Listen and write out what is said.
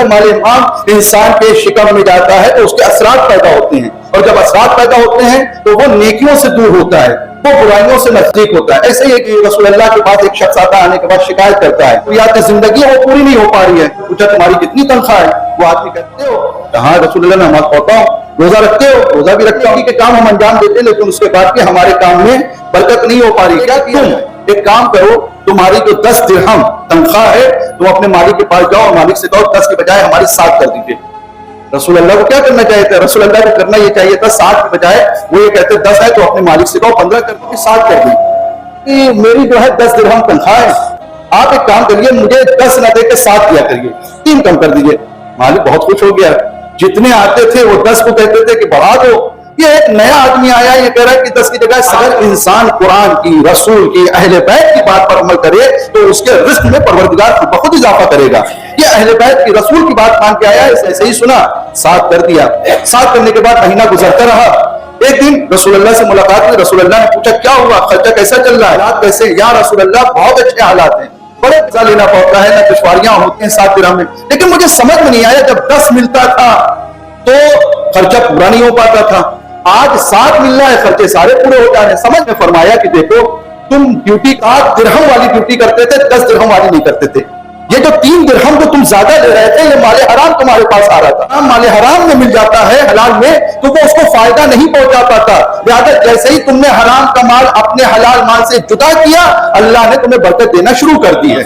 जब माल इमाम इंसान के शिकम में जाता है तो उसके असरात पैदा होते हैं, और जब असरात पैदा होते हैं तो वो नेकियों से दूर होता है, वो बुराइयों से नजदीक होता है। ऐसे ही कि रसूल अल्लाह के पास एक शख्स आता, आने के बाद शिकायत करता है, तो याद जिंदगी वो पूरी नहीं हो पा रही है। पूछा तुम्हारी कितनी तनख्वाह है? वो आदमी कहते हो, हाँ रसूल अल्लाह, नमाज पढ़ता हूँ, रोजा रखते हो, रोजा भी रखता हूँ, के काम हम अंजाम देते हैं, लेकिन उसके बाद भी हमारे काम में बरकत नहीं हो पा रही। क्या किया जाए? एक काम करो, तुम्हारी जो 10 दिरहम तनख्वाह है, तुम अपने मालिक के पास जाओ, मालिक से कहो 10 के बजाय हमारी 7 कर दीजिए। रसूल अल्लाह को क्या करना चाहिए था? रसूल अल्लाह को करना ये चाहिए था 7 के बजाय वो ये कहते 10 है तो अपने मालिक से कहो 15 कर दीजिए, 7 कर दी। मेरी जो है 10 दिरहम तनख्वाह है, आप एक काम करिए, मुझे 10 न देकर 7 दिया करिए, 3 कम कर दीजिए। मालिक बहुत खुश हो गया। जितने आते थे वो 10 को कहते थे कि बढ़ा दो। ये एक नया आदमी आया, ये कह रहा है कि 10 की जगह। अगर इंसान कुरान की, रसूल की, अहले बैत की बात पर अमल करे तो उसके रिस्क में परवरदिगार बहुत इजाफा करेगा। ये अहले बैत की, रसूल की बात मान के आया, ऐसे ही सुना, 7 कर दिया। 7 करने के बाद महीना गुजरता रहा। एक दिन रसूल अल्लाह से मुलाकात हुई। रसूल अल्लाह ने पूछा क्या हुआ, खर्चा कैसा चल रहा है, हालात कैसे? या रसूल अल्लाह बहुत अच्छे हालात हैं, बड़े पैसा लेना पड़ता है, ना दुश्वारियां होती हैं 7 दिरहम में, लेकिन मुझे समझ में नहीं आया, जब 10 मिलता था तो खर्चा पूरा नहीं हो पाता था, आज 7 मिल रहा है, खर्चे सारे पूरे हो जा रहे हैं। समझ में फरमाया कि देखो, तुम ड्यूटी 8 दिरहम वाली ड्यूटी करते थे, 10 दिरहम वाली नहीं करते थे। ये जो 3 दिरहम जो तुम ज्यादा ले रहे थे, ये माले हराम तुम्हारे पास आ रहा था। माले हराम में मिल जाता है हलाल में तो वो उसको फायदा नहीं पहुंचा पाता। लिहाजा जैसे ही तुमने हराम का माल अपने हलाल माल से जुदा किया, अल्लाह ने तुम्हें बरकत देना शुरू कर दी है।